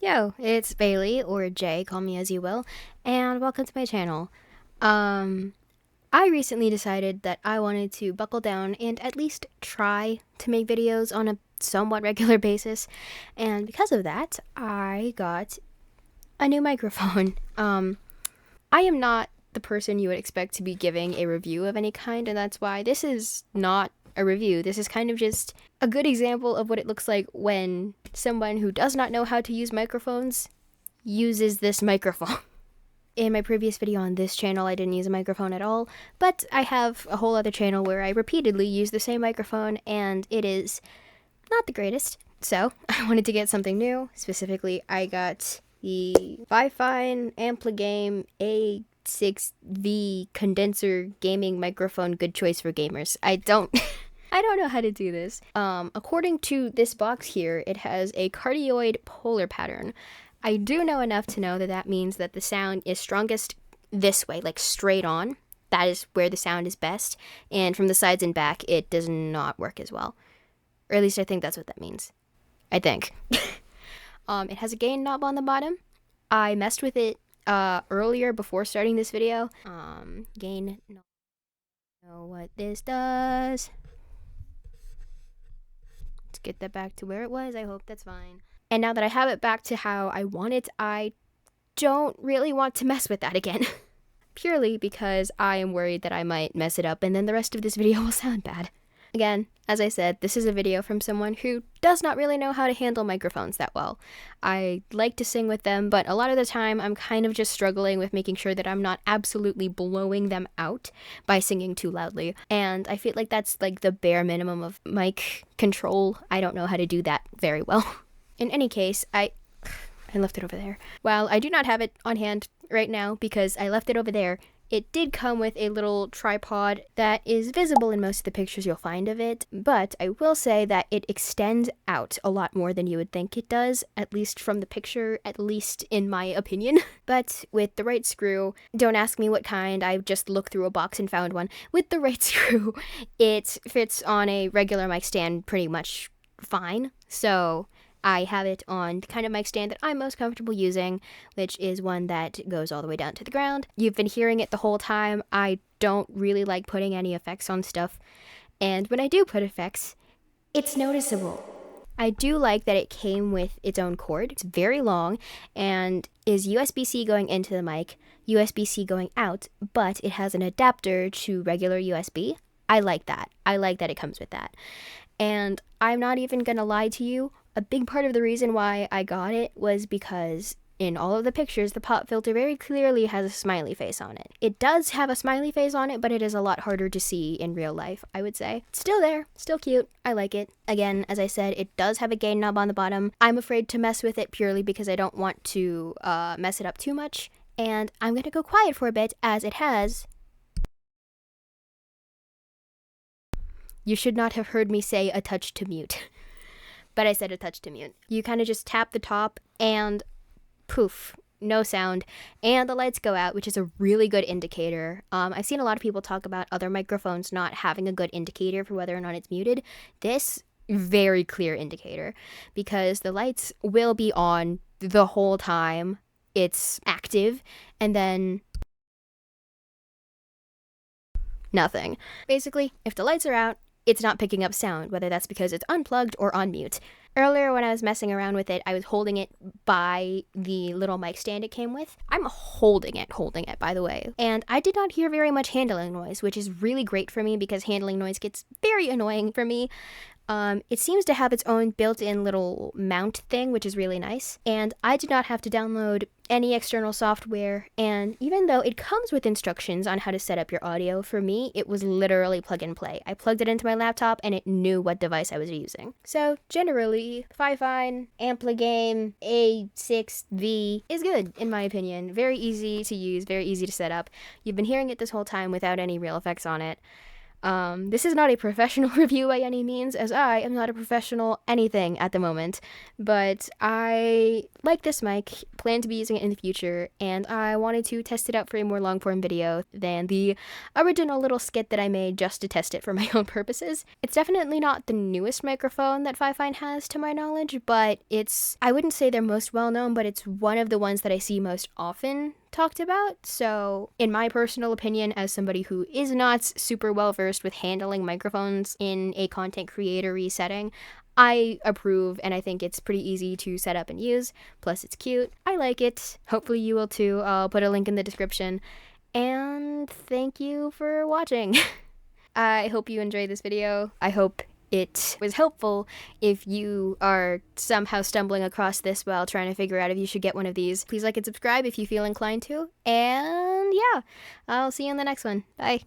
Yo, it's Bailey, or Jay, call me as you will, and welcome to my channel. I recently decided that I wanted to buckle down and at least try to make videos on a somewhat regular basis, and because of that, I got a new microphone. I am not the person you would expect to be giving a review of any kind, and that's why this is not a review. This is kind of just a good example of what it looks like when someone who does not know how to use microphones uses this microphone. In my previous video on this channel, I didn't use a microphone at all, but I have a whole other channel where I repeatedly use the same microphone, and it is not the greatest. So I wanted to get something new. Specifically, I got the Fifine Ampligame A6V condenser gaming microphone. Good choice for gamers. I don't know how to do this. According to this box here, it has a cardioid polar pattern. I do know enough to know that that means that the sound is strongest this way, like straight on. That is where the sound is best. And from the sides and back, it does not work as well. Or at least I think that's what that means. I think. It has a gain knob on the bottom. I messed with it earlier before starting this video. Gain knob. Know what this does. Let's get that back to where it was. I hope that's fine. And now that I have it back to how I want it, I don't really want to mess with that again. Purely because I am worried that I might mess it up and then the rest of this video will sound bad. Again, as I said, this is a video from someone who does not really know how to handle microphones that well. I like to sing with them, but a lot of the time I'm kind of just struggling with making sure that I'm not absolutely blowing them out by singing too loudly. And I feel like that's like the bare minimum of mic control. I don't know how to do that very well. In any case, I left it over there. While I do not have it on hand right now because I left it over there, it did come with a little tripod that is visible in most of the pictures you'll find of it, but I will say that it extends out a lot more than you would think it does, at least from the picture, at least in my opinion. But with the right screw, don't ask me what kind, I just looked through a box and found one. With the right screw, it fits on a regular mic stand pretty much fine, so I have it on the kind of mic stand that I'm most comfortable using, which is one that goes all the way down to the ground. You've been hearing it the whole time. I don't really like putting any effects on stuff, and when I do put effects, it's noticeable. I do like that it came with its own cord. It's very long and is USB-C going into the mic, USB-C going out, but it has an adapter to regular USB. I like that. I like that it comes with that. And I'm not even gonna lie to you, a big part of the reason why I got it was because in all of the pictures, the pop filter very clearly has a smiley face on it. It does have a smiley face on it, but it is a lot harder to see in real life, I would say. It's still there, still cute, I like it. Again, as I said, it does have a gain knob on the bottom. I'm afraid to mess with it purely because I don't want to mess it up too much. And I'm gonna go quiet for a bit as it has... You should not have heard me say a touch to mute. But I said a touch to mute. You kind of just tap the top and poof, no sound, and the lights go out, which is a really good indicator. I've seen a lot of people talk about other microphones not having a good indicator for whether or not it's muted. This, very clear indicator, because the lights will be on the whole time it's active, and then nothing. Basically, if the lights are out, it's not picking up sound, whether that's because it's unplugged or on mute. Earlier when I was messing around with it, I was holding it by the little mic stand it came with. I'm holding it, by the way. And I did not hear very much handling noise, which is really great for me because handling noise gets very annoying for me. It seems to have its own built-in little mount thing, which is really nice. And I did not have to download any external software, and even though it comes with instructions on how to set up your audio, for me, it was literally plug and play. I plugged it into my laptop and it knew what device I was using. So generally, Fifine, Ampligame, A6V is good, in my opinion. Very easy to use, very easy to set up. You've been hearing it this whole time without any real effects on it. This is not a professional review by any means, as I am not a professional anything at the moment, but I like this mic, plan to be using it in the future, and I wanted to test it out for a more long-form video than the original little skit that I made just to test it for my own purposes. It's definitely not the newest microphone that Fifine has to my knowledge, but I wouldn't say they're most well-known, but it's one of the ones that I see most often talked about. So in my personal opinion, as somebody who is not super well versed with handling microphones in a content creatory setting, I approve, and I think it's pretty easy to set up and use. Plus it's cute. I like it. Hopefully you will too. I'll put a link in the description. And thank you for watching. I hope you enjoyed this video. I hope it was helpful if you are somehow stumbling across this while trying to figure out if you should get one of these. Please like and subscribe if you feel inclined to. And yeah, I'll see you in the next one. Bye.